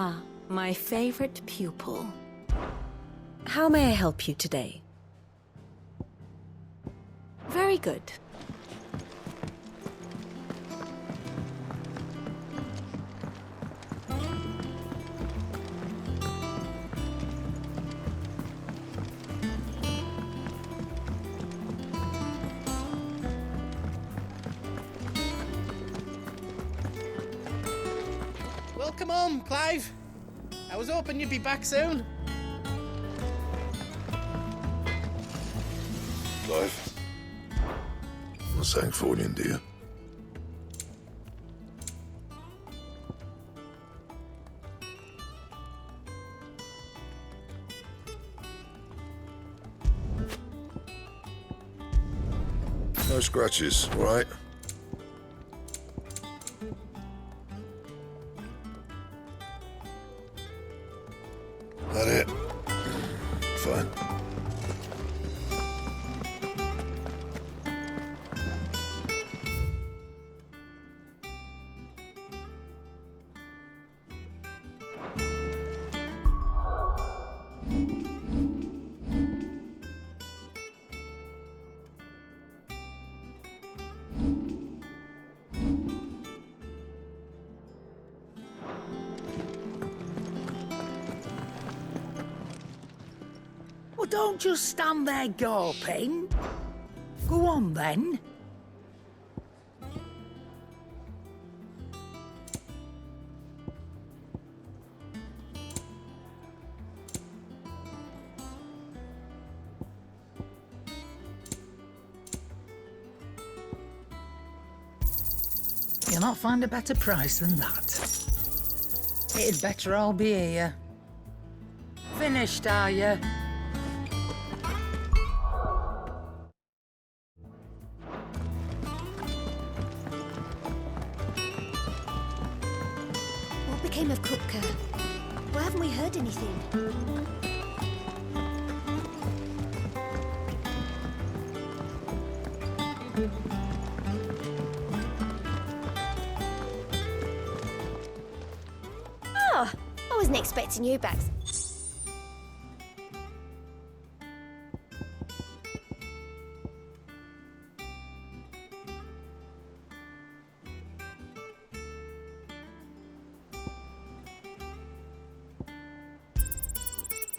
Ah, my favorite pupil. How may I help you today? Very good. Welcome home, Clive. I was hoping you'd be back soon. Clive, I'm saying forwarding, do you? No scratches, all right? That it? Fine. Well, don't just stand there gawping. Go on, then. You'll not find a better price than that. It'd better all be here. Finished, are you? What became of Kupka? Why haven't we heard anything? Oh, I wasn't expecting you back.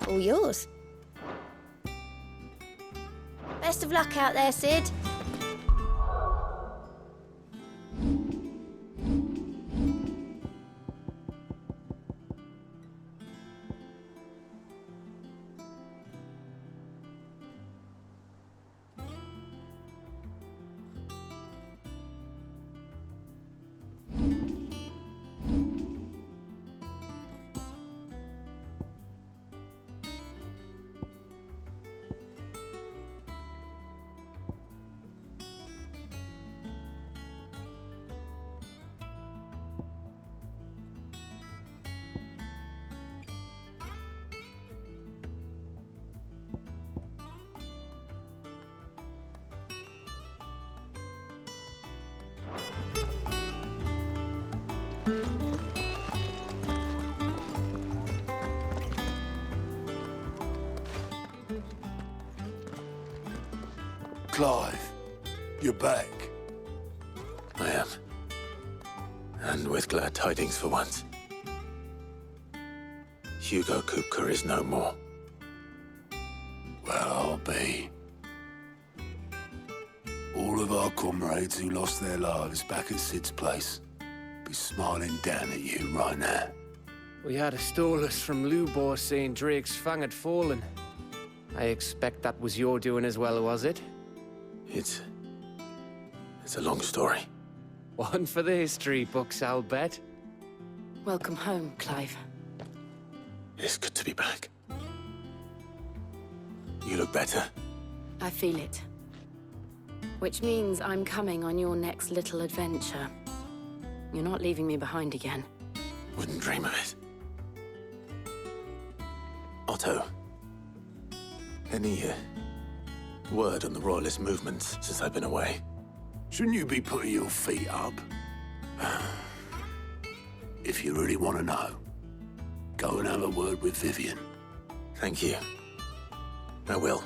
All yours. Best of luck out there, Sid. Clive, you're back. I am. And with glad tidings for once. Hugo Kupka is no more. Well, I'll be. All of our comrades who lost their lives back at Sid's place be smiling down at you right now. We had a stolus from Lubor saying Drake's fang had fallen. I expect that was your doing as well, was it? It's a long story. One for the history books, I'll bet. Welcome home, Clive. It's good to be back. You look better. I feel it. Which means I'm coming on your next little adventure. You're not leaving me behind again. Wouldn't dream of it. Otto, any word on the Royalist movements since I've been away? Shouldn't you be putting your feet up? If you really want to know. Go and have a word with Vivian. Thank you. I will.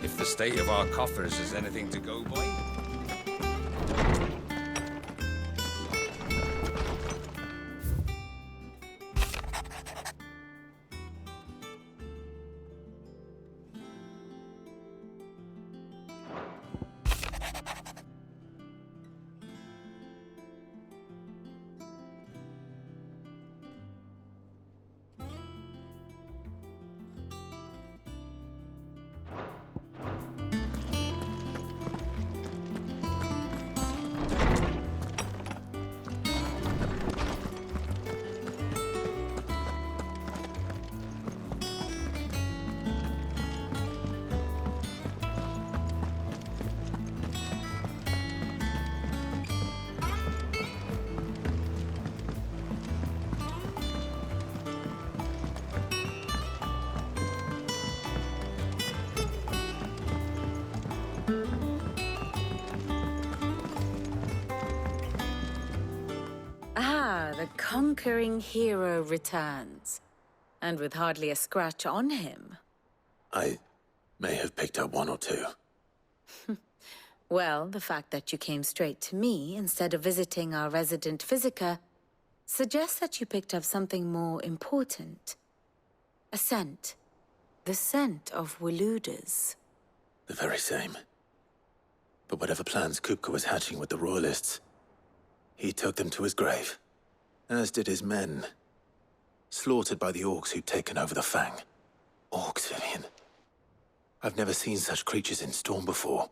If the state of our coffers is anything to go by. Ah, the conquering hero returns. And with hardly a scratch on him. I may have picked up one or two. Well, the fact that you came straight to me instead of visiting our resident physiker suggests that you picked up something more important. A scent. The scent of Waludas. The very same. But whatever plans Kupka was hatching with the Royalists, he took them to his grave. As did his men. Slaughtered by the orcs who'd taken over the Fang. Orcs, Vivian. I've never seen such creatures in Storm before.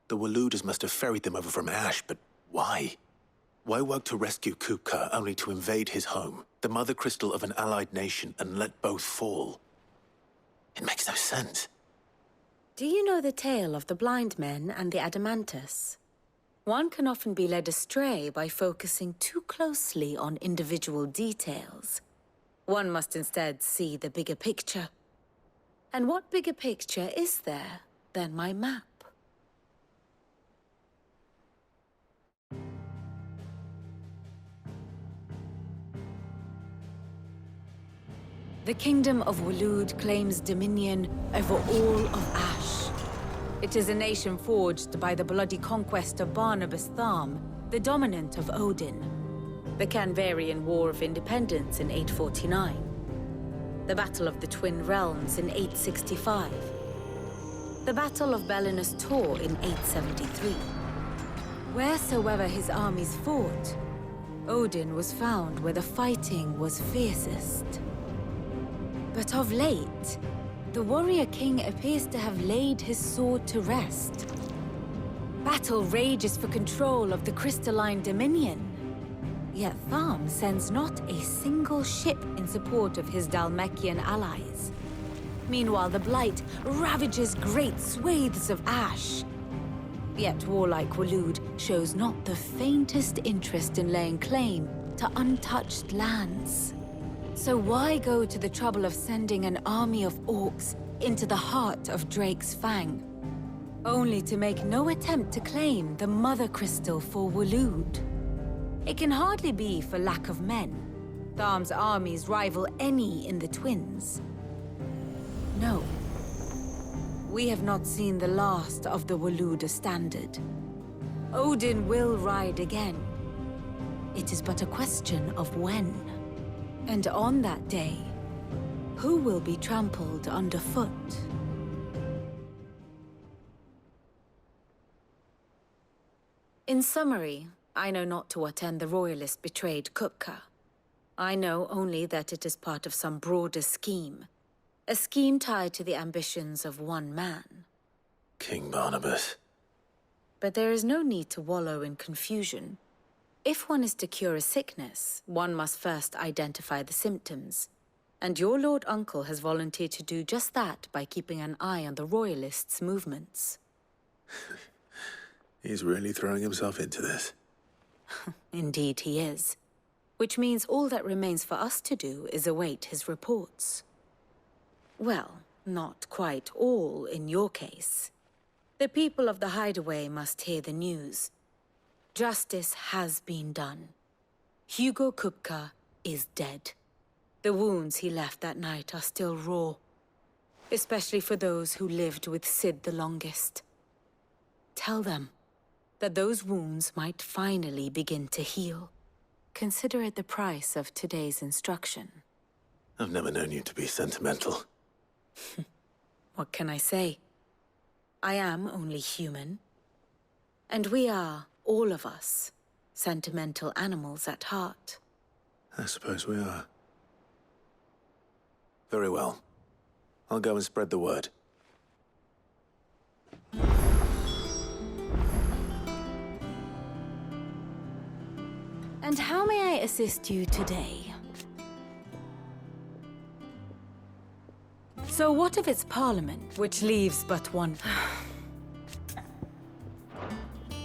The Waludas must have ferried them over from Ash, but why? Why work to rescue Kupka only to invade his home, the mother crystal of an allied nation, and let both fall? It makes no sense. Do you know the tale of the blind men and the Adamantus? One can often be led astray by focusing too closely on individual details. One must instead see the bigger picture. And what bigger picture is there than my map? The Kingdom of Waloed claims dominion over all of Ash. It is a nation forged by the bloody conquest of Barnabas Tharm, the dominant of Odin. The Canvarian War of Independence in 849. The Battle of the Twin Realms in 865. The Battle of Belinus Tor in 873. Wheresoever his armies fought, Odin was found where the fighting was fiercest. But of late, the warrior king appears to have laid his sword to rest. Battle rages for control of the crystalline dominion. Yet Tharm sends not a single ship in support of his Dhalmekian allies. Meanwhile, the Blight ravages great swathes of Ash. Yet warlike Waloed shows not the faintest interest in laying claim to untouched lands. So why go to the trouble of sending an army of orcs into the heart of Drake's Fang, only to make no attempt to claim the Mother Crystal for Waloed? It can hardly be for lack of men. Tharm's armies rival any in the Twins. No. We have not seen the last of the Waluda standard. Odin will ride again. It is but a question of when. And on that day, who will be trampled underfoot? In summary, I know not to what end the Royalists betrayed Kupka. I know only that it is part of some broader scheme. A scheme tied to the ambitions of one man. King Barnabas. But there is no need to wallow in confusion. If one is to cure a sickness, one must first identify the symptoms. And your Lord Uncle has volunteered to do just that by keeping an eye on the Royalists' movements. He's really throwing himself into this. Indeed he is. Which means all that remains for us to do is await his reports. Well, not quite all in your case. The people of the Hideaway must hear the news. Justice has been done. Hugo Kupka is dead. The wounds he left that night are still raw, especially for those who lived with Sid the longest. Tell them that those wounds might finally begin to heal. Consider it the price of today's instruction. I've never known you to be sentimental. What can I say? I am only human. And we are, all of us, sentimental animals at heart. I suppose we are. Very well. I'll go and spread the word. And how may I assist you today? So what of its parliament, which leaves but one...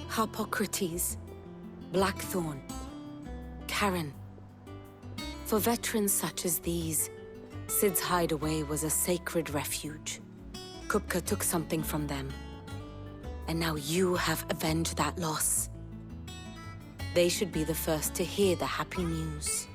Harpocrates, Blackthorn, Karen. For veterans such as these, Sid's Hideaway was a sacred refuge. Kupka took something from them. And now you have avenged that loss. They should be the first to hear the happy news.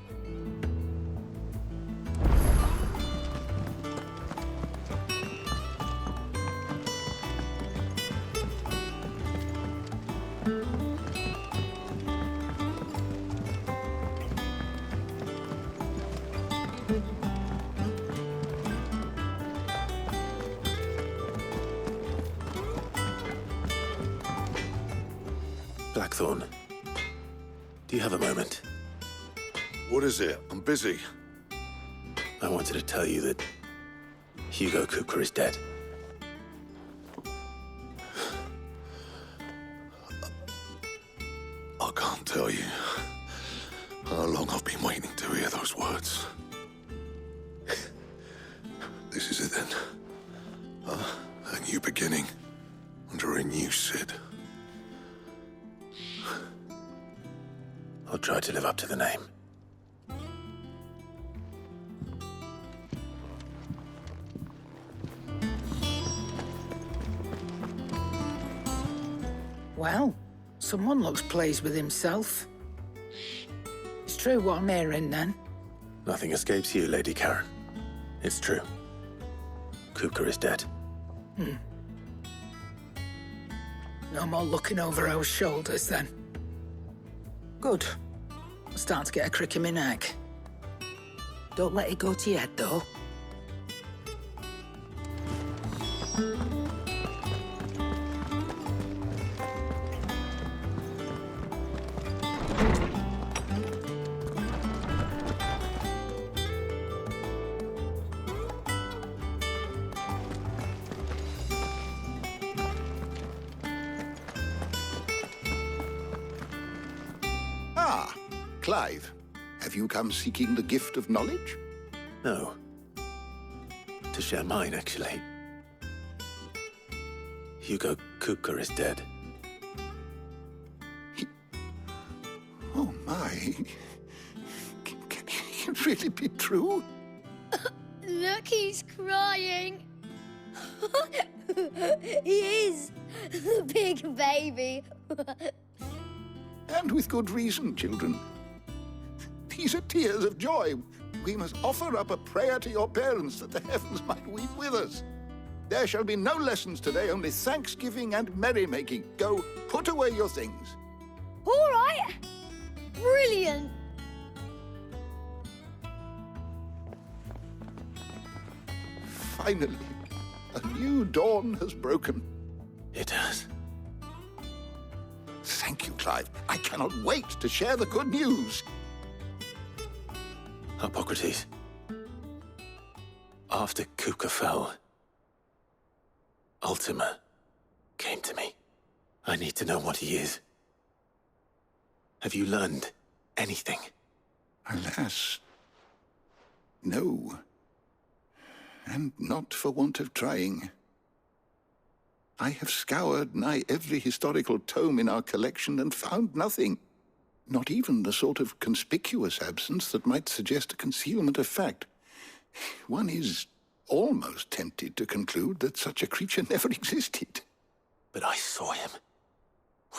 Blackthorn, do you have a moment? What is it? I'm busy. I wanted to tell you that Hugo Kupka is dead. I can't tell you how long I've been waiting to hear those words. This is it then. A new beginning under a new Sid. I'll try to live up to the name. Well, someone looks pleased with himself. It's true what I'm hearing, then. Nothing escapes you, Lady Karen. It's true. Kupka is dead. No more looking over our shoulders, then. Good. I'm starting to get a crick in my neck. Don't let it go to your head, though. Ah, Clive. Have you come seeking the gift of knowledge? No. To share mine, actually. Hugo Kupka is dead. Oh, my. Can it really be true? Look, he's crying. He is. The big baby. And with good reason, children. These are tears of joy. We must offer up a prayer to your parents that the heavens might weep with us. There shall be no lessons today, only thanksgiving and merrymaking. Go, put away your things. All right. Brilliant. Finally, a new dawn has broken. It has. Thank you, Clive. I cannot wait to share the good news. Hippocrates. After Kupka fell, Ultima came to me. I need to know what he is. Have you learned anything? Alas, no. and not for want of trying. I have scoured nigh every historical tome in our collection and found nothing. Not even the sort of conspicuous absence that might suggest a concealment of fact. One is almost tempted to conclude that such a creature never existed. But I saw him.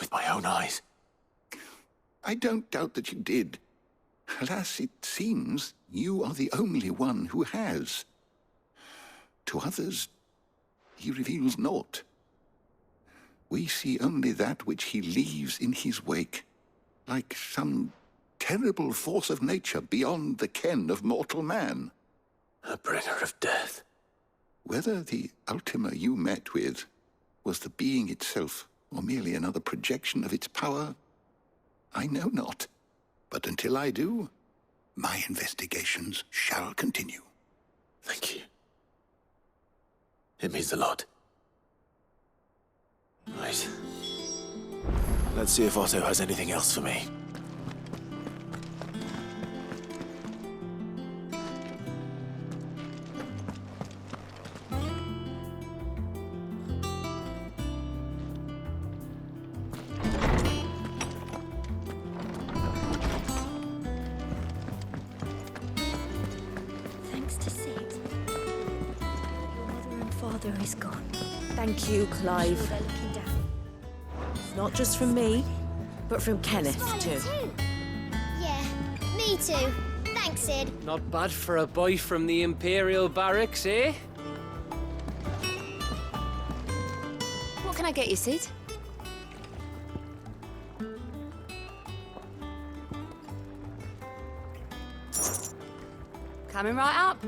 With my own eyes. I don't doubt that you did. Alas, it seems you are the only one who has. To others, he reveals naught. We see only that which he leaves in his wake, like some terrible force of nature beyond the ken of mortal man. A bringer of death. Whether the Ultima you met with was the being itself, or merely another projection of its power, I know not. But until I do, my investigations shall continue. Thank you. It means a lot. Right. Let's see if Otto has anything else for me. Thanks to Sid. Your mother and father is gone. Thank you, Clive. Sure they're looking down. Not just from me, but from Kenneth, too. Yeah, me too. Thanks, Sid. Not bad for a boy from the Imperial Barracks, eh? What can I get you, Sid? Coming right up.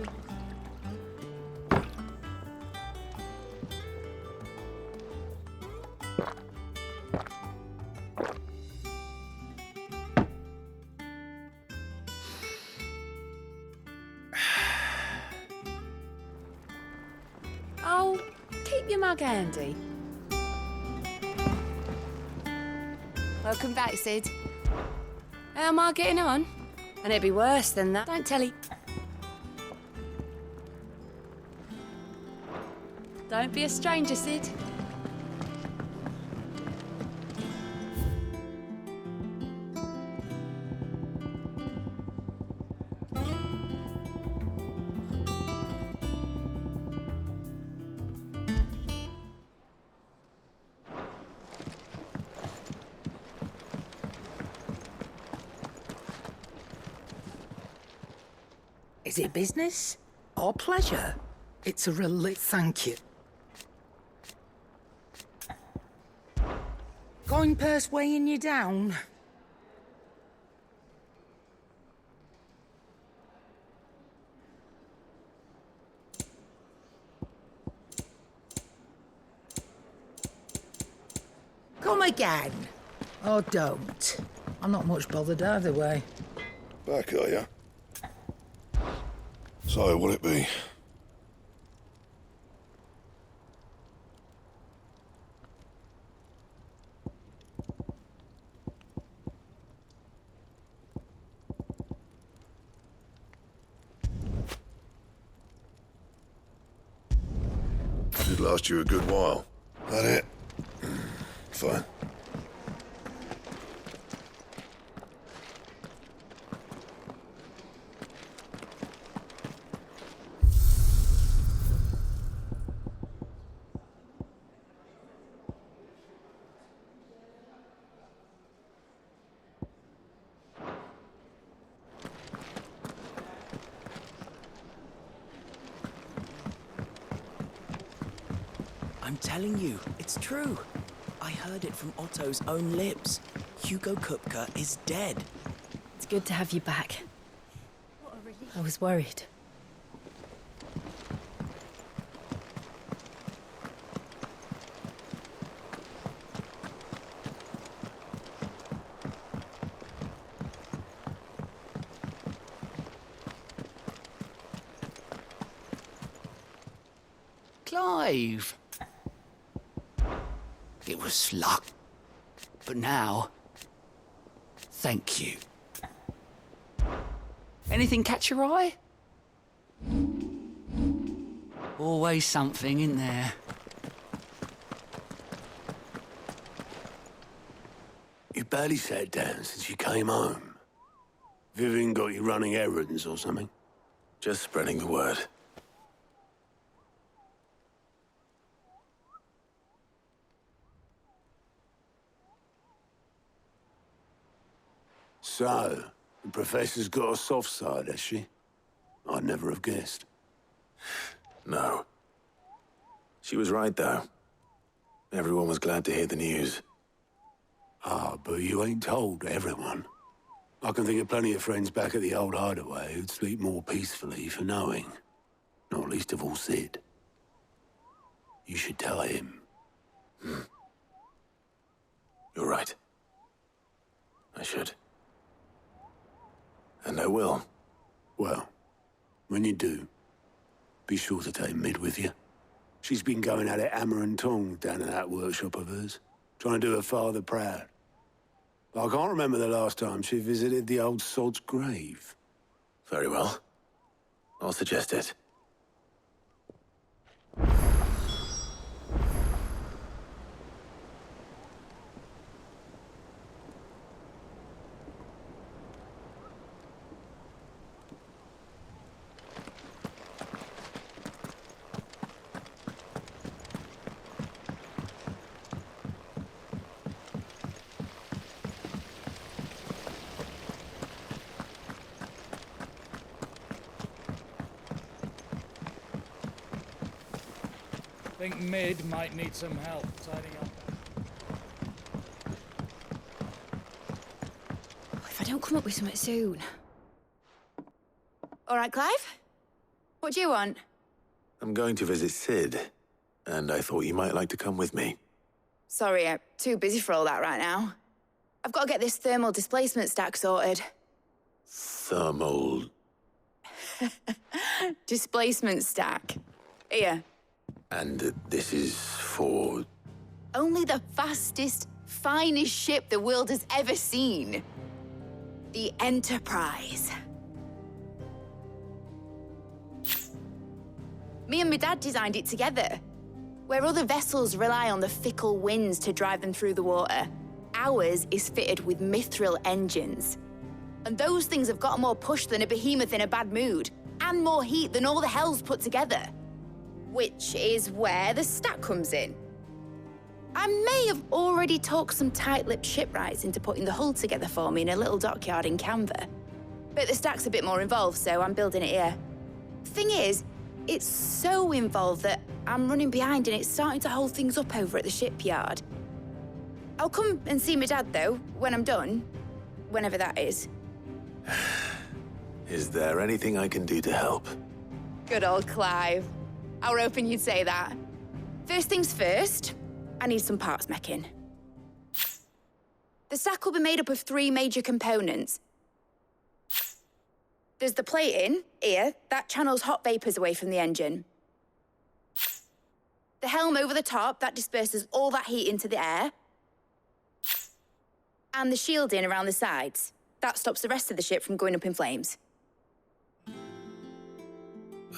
Oh, keep your mug handy. Welcome back, Sid. How am I getting on? And it'd be worse than that. Don't tell he. Don't be a stranger, Sid. Is it business or pleasure? It's a relief. Thank you. Coin purse weighing you down? Come again. Or don't. I'm not much bothered either way. Back, are ya? So, what'll it be? Should last you a good while. That it? Fine. I'm telling you, it's true. I heard it from Otto's own lips. Hugo Kupka is dead. It's good to have you back. I was worried. Clive. It was luck. But now, thank you. Anything catch your eye? Always something, in there? You barely sat down since you came home. Vivian got you running errands or something? Just spreading the word. So, the Professor's got a soft side, has she? I'd never have guessed. No. She was right, though. Everyone was glad to hear the news. Ah, but you ain't told everyone. I can think of plenty of friends back at the old hideaway who'd sleep more peacefully for knowing. Not least of all Sid. You should tell him. You're right. I should. And I will. Well, when you do, be sure to take Mid with you. She's been going at it hammer and tongs down in that workshop of hers, trying to do her father proud. I can't remember the last time she visited the old sod's grave. Very well. I'll suggest it. Think Mid might need some help tidying up. If I don't come up with something soon. All right, Clive? What do you want? I'm going to visit Sid, and I thought you might like to come with me. Sorry, I'm too busy for all that right now. I've got to get this thermal displacement stack sorted. Thermal... Displacement stack. Here. And this is for... Only the fastest, finest ship the world has ever seen. The Enterprise. Me and my dad designed it together. Where other vessels rely on the fickle winds to drive them through the water, ours is fitted with mithril engines. And those things have got more push than a behemoth in a bad mood, and more heat than all the hells put together. Which is where the stack comes in. I may have already talked some tight-lipped shipwrights into putting the hull together for me in a little dockyard in Canva. But the stack's a bit more involved, so I'm building it here. Thing is, it's so involved that I'm running behind and it's starting to hold things up over at the shipyard. I'll come and see my dad, though, when I'm done. Whenever that is. Is there anything I can do to help? Good old Clive. I were hoping you'd say that. First things first, I need some parts meching. The stack will be made up of 3 major components. There's the plating, here, that channels hot vapors away from the engine. The helm over the top, that disperses all that heat into the air. And the shielding around the sides. That stops the rest of the ship from going up in flames.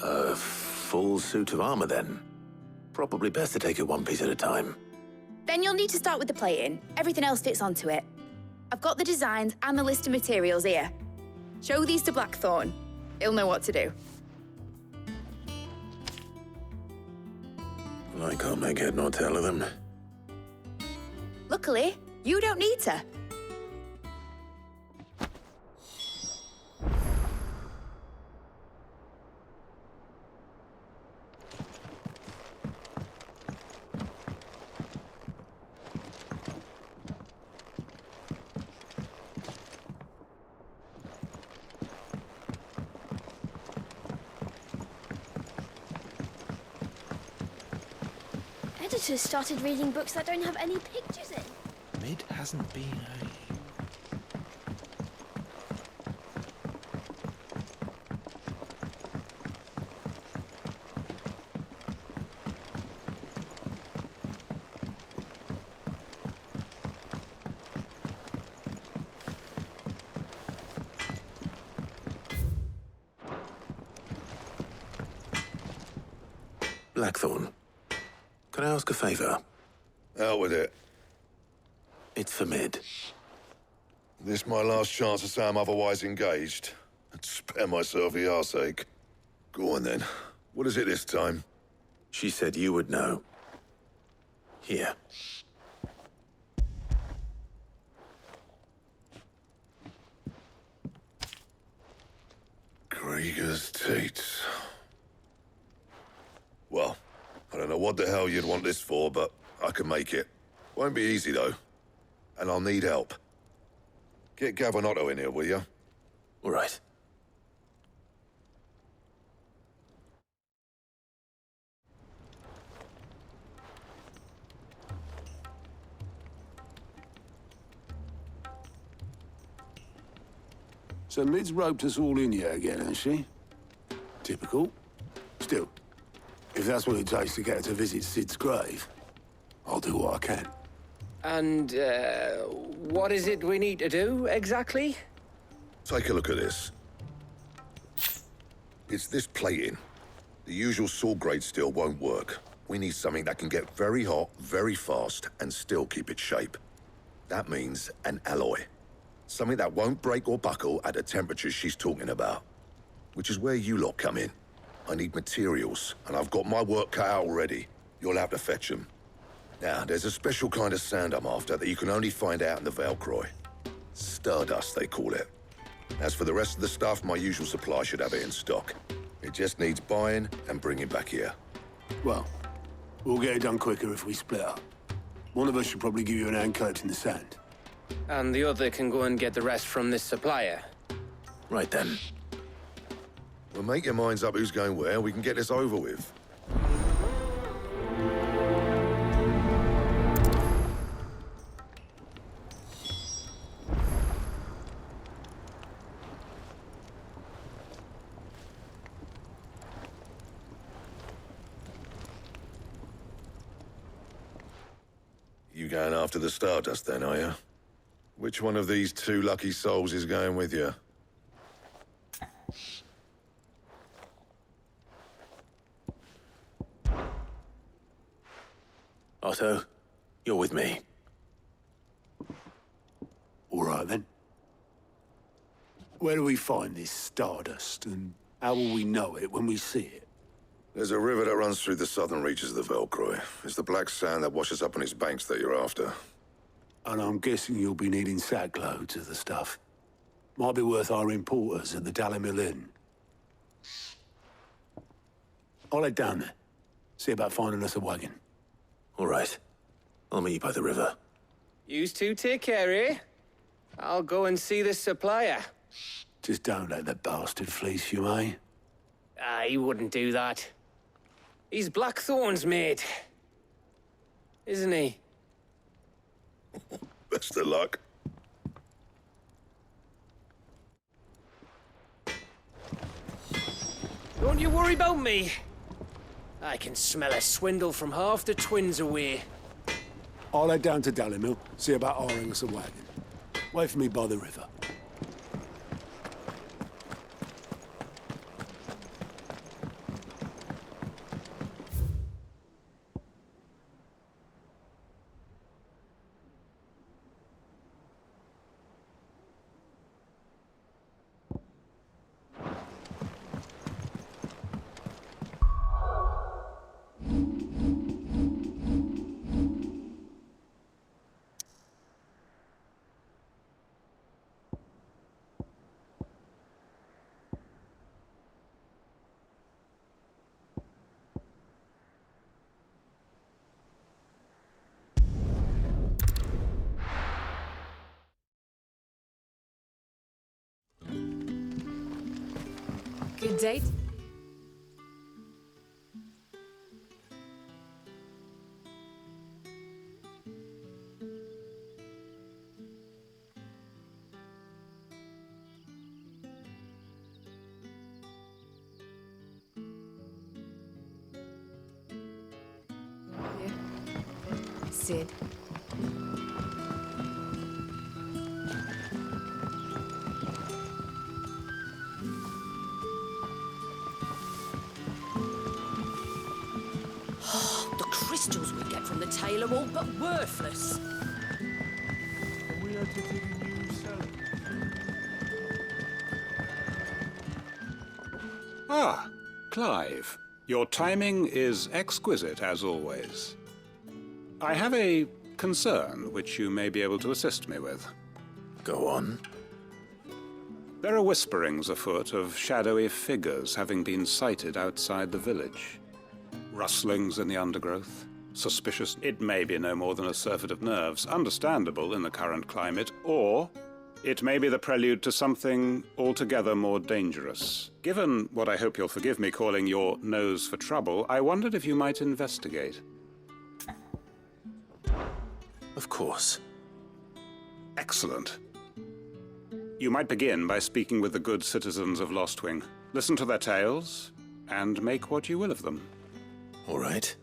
A full suit of armor, then? Probably best to take it one piece at a time. Then you'll need to start with the plating. Everything else fits onto it. I've got the designs and the list of materials here. Show these to Blackthorn. He'll know what to do. I can't make head nor tail of them. Luckily, you don't need to. Editors started reading books that don't have any pictures in. Mid hasn't been a... Blackthorn, can I ask a favor? Out with it. It's for Mid. This my last chance to say I'm otherwise engaged. I'd spare myself the arseache. Go on then. What is it this time? She said you would know. Here. Krieger's teats. Well, I don't know what the hell you'd want this for, but I can make it. Won't be easy, though. And I'll need help. Get Gavin-Otto in here, will you? All right. So Mid's roped us all in here again, has she? Typical. Still, if that's what it takes to get her to visit Sid's grave, I'll do what I can. And, what is it we need to do, exactly? Take a look at this. It's this plating. The usual sword-grade steel won't work. We need something that can get very hot, very fast, and still keep its shape. That means an alloy. Something that won't break or buckle at the temperatures she's talking about. Which is where you lot come in. I need materials, and I've got my work cut out already. You'll have to fetch them. Now, there's a special kind of sand I'm after that you can only find out in the Valcroy. Stardust, they call it. As for the rest of the stuff, my usual supply should have it in stock. It just needs buying and bringing back here. Well, we'll get it done quicker if we split up. One of us should probably give you an hand collecting the sand. And the other can go and get the rest from this supplier. Right then. Well, make your minds up who's going where, we can get this over with. You going after the Stardust then, are you? Which one of these two lucky souls is going with you? Otto, you're with me. All right, then. Where do we find this Stardust, and how will we know it when we see it? There's a river that runs through the southern reaches of the Valcroy. It's the black sand that washes up on its banks that you're after. And I'm guessing you'll be needing sackloads of the stuff. Might be worth our importers at the Dalimil Inn. I'll head down there. See about finding us a wagon. All right. I'll meet you by the river. Yous two take care, eh? I'll go and see this supplier. Just don't let the bastard fleece you, eh? He wouldn't do that. He's Blackthorn's mate. Isn't he? Best of luck. Don't you worry about me. I can smell a swindle from half the twins away. I'll head down to Dalimil, see about hiring us a wagon. Wait for me by the river. Good date? Sid. crystals we get from the tail are all but worthless. Ah, Clive. Your timing is exquisite, as always. I have a concern which you may be able to assist me with. Go on. There are whisperings afoot of shadowy figures having been sighted outside the village. Rustlings in the undergrowth. Suspicious. It may be no more than a surfeit of nerves, understandable in the current climate, or it may be the prelude to something altogether more dangerous. Given what I hope you'll forgive me calling your nose for trouble, I wondered if you might investigate. Of course. Excellent. You might begin by speaking with the good citizens of Lostwing. Listen to their tales, and make what you will of them. All right.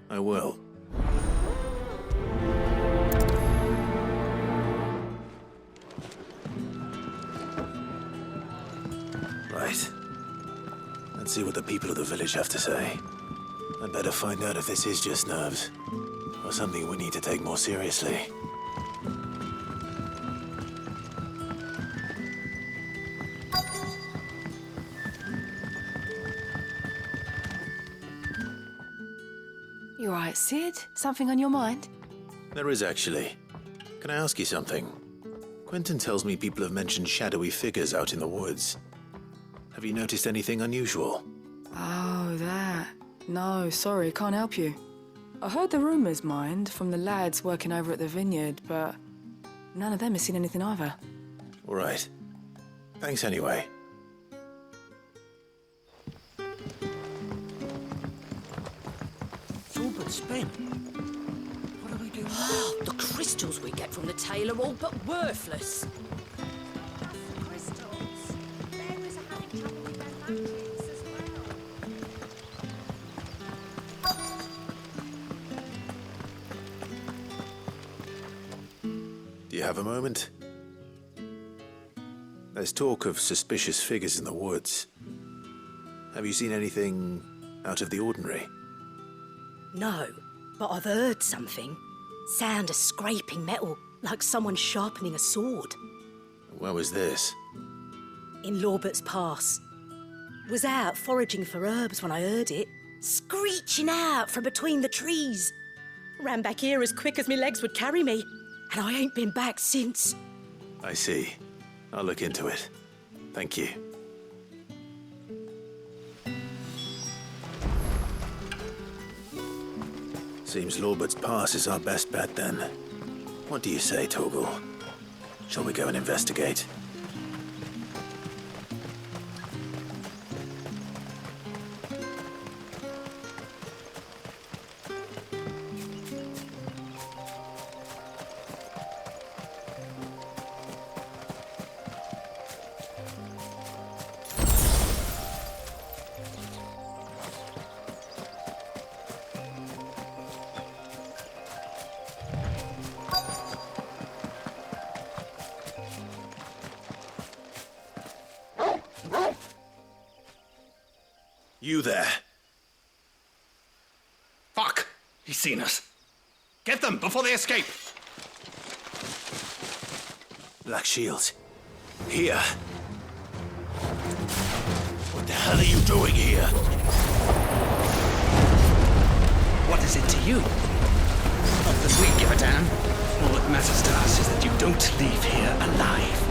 I will. Right. Let's see what the people of the village have to say. I'd better find out if this is just nerves, or something we need to take more seriously. You all right, Sid? Something on your mind? There is, actually. Can I ask you something? Quentin tells me people have mentioned shadowy figures out in the woods. Have you noticed anything unusual? Oh, that. No, sorry, can't help you. I heard the rumours, mind, from the lads working over at the vineyard, but none of them has seen anything either. All right. Thanks anyway. It's all but spent. What do we do now? The crystals we get from the tail are all but worthless. Do you have a moment? There's talk of suspicious figures in the woods. Have you seen anything out of the ordinary? No, but I've heard something. Sound of scraping metal, like someone sharpening a sword. Where was this? In Lorbert's Pass. Was out foraging for herbs when I heard it, screeching out from between the trees. Ran back here as quick as my legs would carry me, and I ain't been back since. I see. I'll look into it. Thank you. Seems Lorbert's Pass is our best bet, then. What do you say, Torgal? Shall we go and investigate? You there. Fuck! He's seen us. Get them before they escape! Black Shields. Here. What the hell are you doing here? What is it to you? Not that we give a damn. All that matters to us is that you don't leave here alive.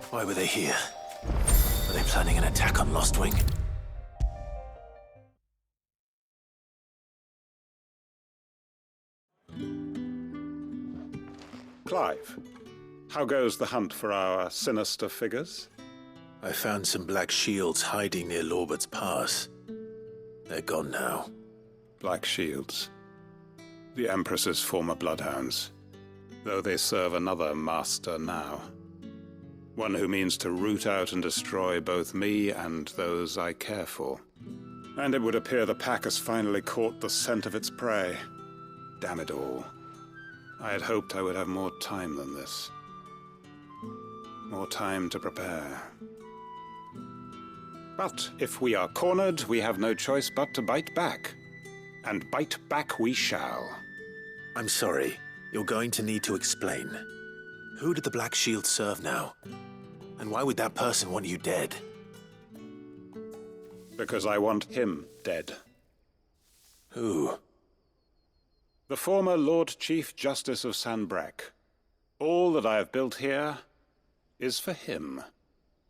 Why were they here? Were they planning an attack on Lostwing? Clive, how goes the hunt for our sinister figures? I found some black shields hiding near Lorbert's Pass. They're gone now. Black shields. The Empress's former bloodhounds, though they serve another master now. One who means to root out and destroy both me and those I care for. And it would appear the pack has finally caught the scent of its prey. Damn it all. I had hoped I would have more time than this. More time to prepare. But if we are cornered, we have no choice but to bite back. And bite back we shall. I'm sorry. You're going to need to explain. Who did the Black Shield serve now? And why would that person want you dead? Because I want him dead. Who? The former Lord Chief Justice of Sanbreque. All that I have built here is for him.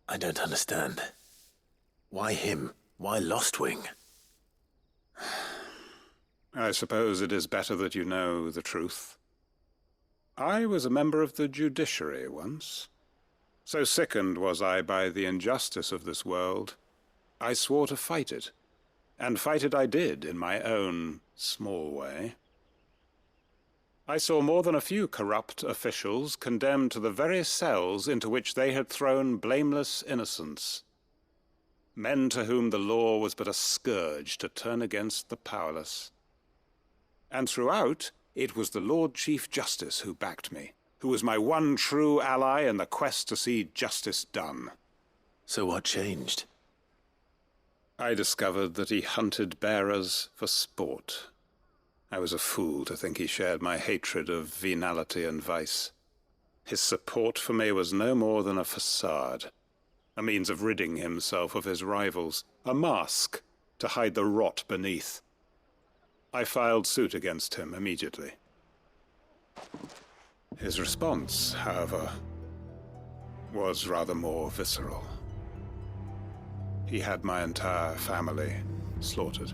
I don't understand. Why him? Why Lostwing? I suppose it is better that you know the truth. I was a member of the judiciary once. So sickened was I by the injustice of this world, I swore to fight it. And fight it I did, in my own small way. I saw more than a few corrupt officials condemned to the very cells into which they had thrown blameless innocents. Men to whom the law was but a scourge to turn against the powerless. And throughout, it was the Lord Chief Justice who backed me, who was my one true ally in the quest to see justice done. So what changed? I discovered that he hunted bearers for sport. I was a fool to think he shared my hatred of venality and vice. His support for me was no more than a facade, a means of ridding himself of his rivals, a mask to hide the rot beneath. I filed suit against him immediately. His response, however, was rather more visceral. He had my entire family slaughtered,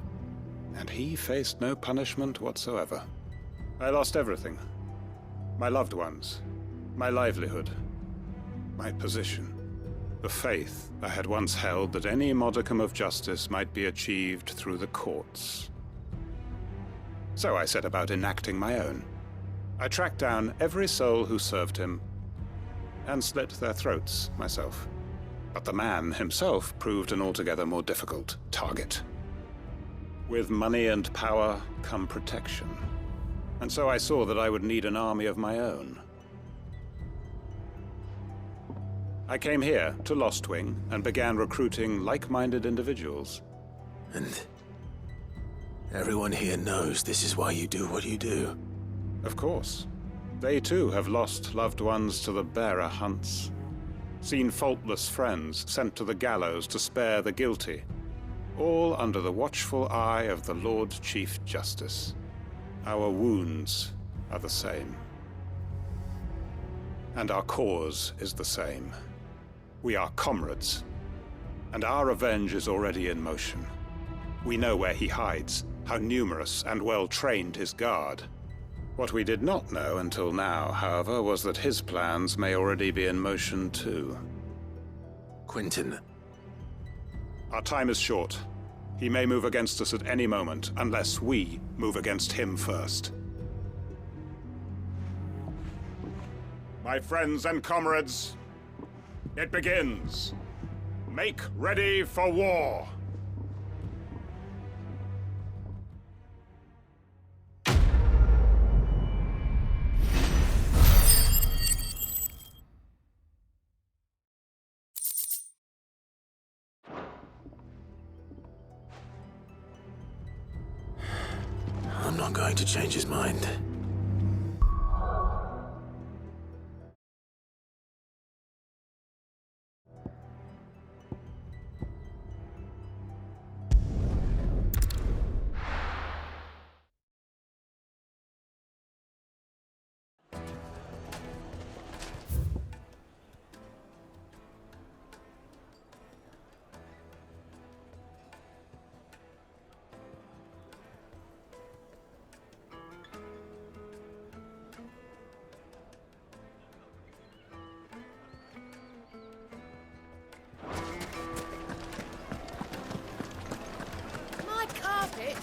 and he faced no punishment whatsoever. I lost everything. My loved ones, my livelihood, my position, the faith I had once held that any modicum of justice might be achieved through the courts. So I set about enacting my own. I tracked down every soul who served him, and slit their throats myself. But the man himself proved an altogether more difficult target. With money and power come protection. And so I saw that I would need an army of my own. I came here to Lostwing and began recruiting like-minded individuals. And everyone here knows this is why you do what you do. Of course. They too have lost loved ones to the bearer hunts. Seen faultless friends sent to the gallows to spare the guilty. All under the watchful eye of the Lord Chief Justice. Our wounds are the same. And our cause is the same. We are comrades. And our revenge is already in motion. We know where he hides, how numerous and well-trained his guard. What we did not know until now, however, was that his plans may already be in motion too. Quentin. Our time is short. He may move against us at any moment, unless we move against him first. My friends and comrades, it begins. Make ready for war. I'm not going to change his mind.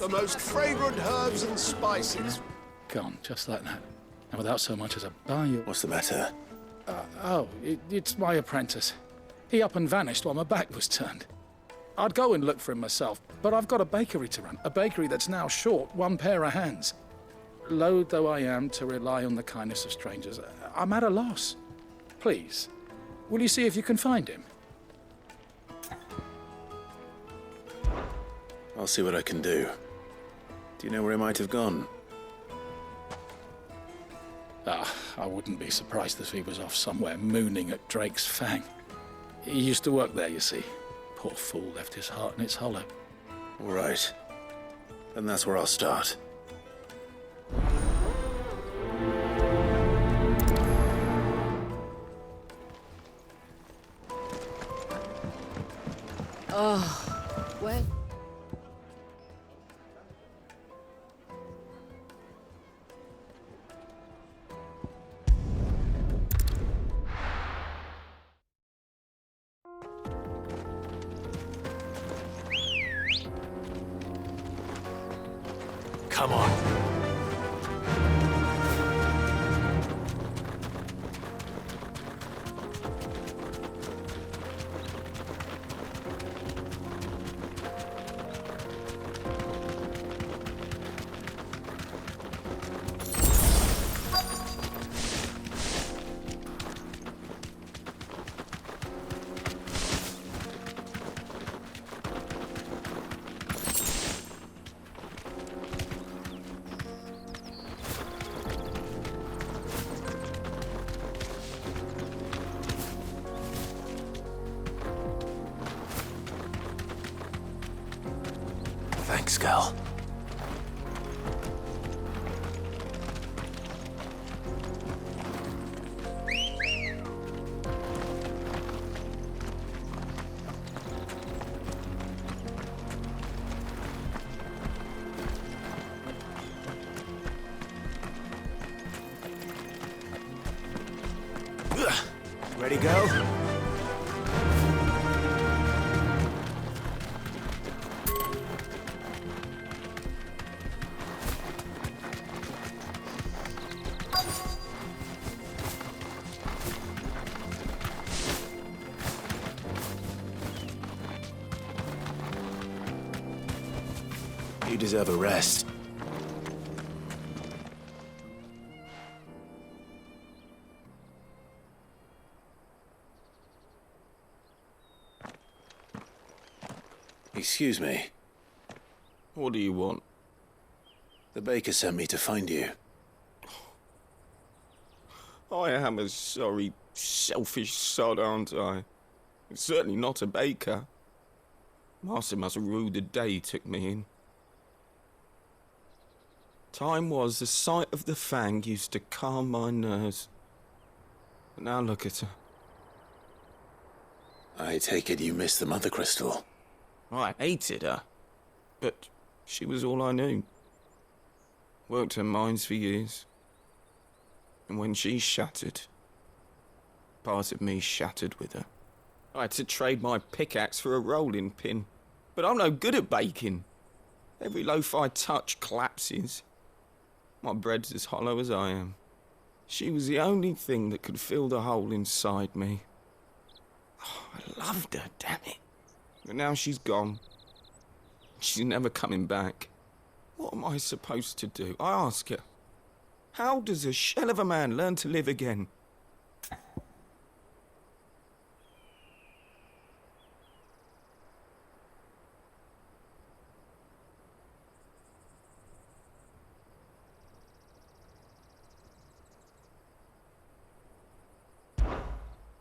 The most fragrant herbs and spices. Gone, just like that. And without so much as a bar. What's the matter? It's my apprentice. He up and vanished while my back was turned. I'd go and look for him myself, but I've got a bakery to run. A bakery that's now short one pair of hands. Loath though I am to rely on the kindness of strangers, I'm at a loss. Please, will you see if you can find him? I'll see what I can do. Do you know where he might have gone? I wouldn't be surprised if he was off somewhere mooning at Drake's Fang. He used to work there, you see. Poor fool left his heart in its hollow. All right. Then that's where I'll start. Oh, well. Come on. Thanks, girl. Ready, go? You deserve a rest. Excuse me. What do you want? The baker sent me to find you. I am a sorry, selfish sod, aren't I? Certainly not a baker. Master must have ruled the day he took me in. Time was the sight of the Fang used to calm my nerves. But now look at her. I take it you missed the Mother Crystal. I hated her, but she was all I knew. Worked her mines for years. And when she shattered, part of me shattered with her. I had to trade my pickaxe for a rolling pin, but I'm no good at baking. Every loaf I touch collapses. My bread's as hollow as I am. She was the only thing that could fill the hole inside me. Oh, I loved her, damn it. But now she's gone. She's never coming back. What am I supposed to do? I ask her. How does a shell of a man learn to live again?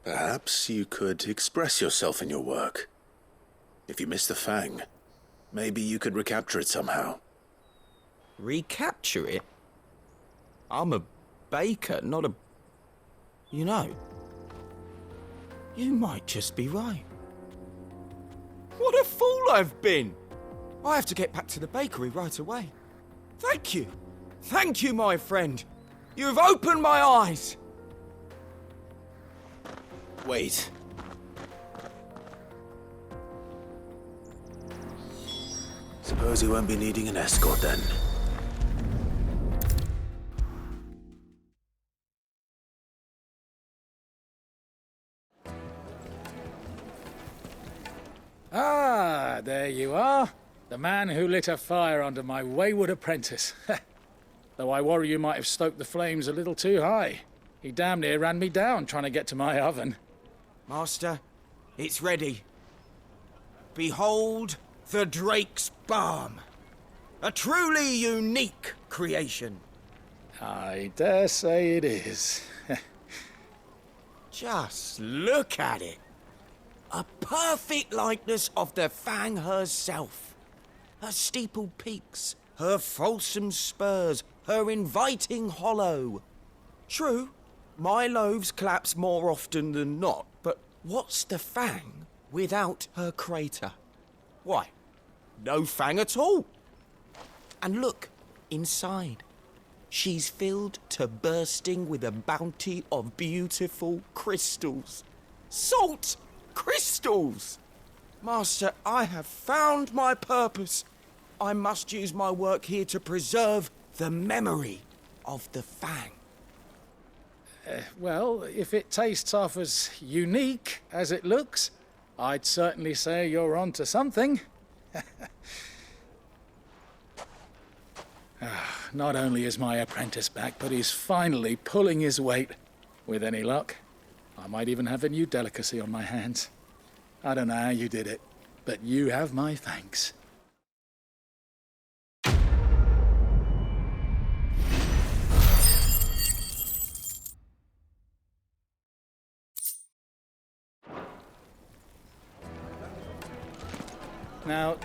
Perhaps you could express yourself in your work. If you miss the Fang, maybe you could recapture it somehow. Recapture it? I'm a baker, not a... You know, you might just be right. What a fool I've been! I have to get back to the bakery right away. Thank you. Thank you, my friend. You've opened my eyes. Wait. Suppose he won't be needing an escort then. Ah, there you are. The man who lit a fire under my wayward apprentice. Though I worry you might have stoked the flames a little too high. He damn near ran me down trying to get to my oven. Master, it's ready. Behold the Drake's Balm. A truly unique creation. I dare say it is. Just look at it. A perfect likeness of the Fang herself. Her steepled peaks, her fulsome spurs, her inviting hollow. True, my loaves collapse more often than not, but what's the Fang without her crater? Why, no Fang at all. And look, inside. She's filled to bursting with a bounty of beautiful crystals. Salt crystals! Master, I have found my purpose. I must use my work here to preserve the memory of the Fang. Well, if it tastes half as unique as it looks, I'd certainly say you're onto something. Not only is my apprentice back, but he's finally pulling his weight. With any luck, I might even have a new delicacy on my hands. I don't know how you did it, but you have my thanks. Now,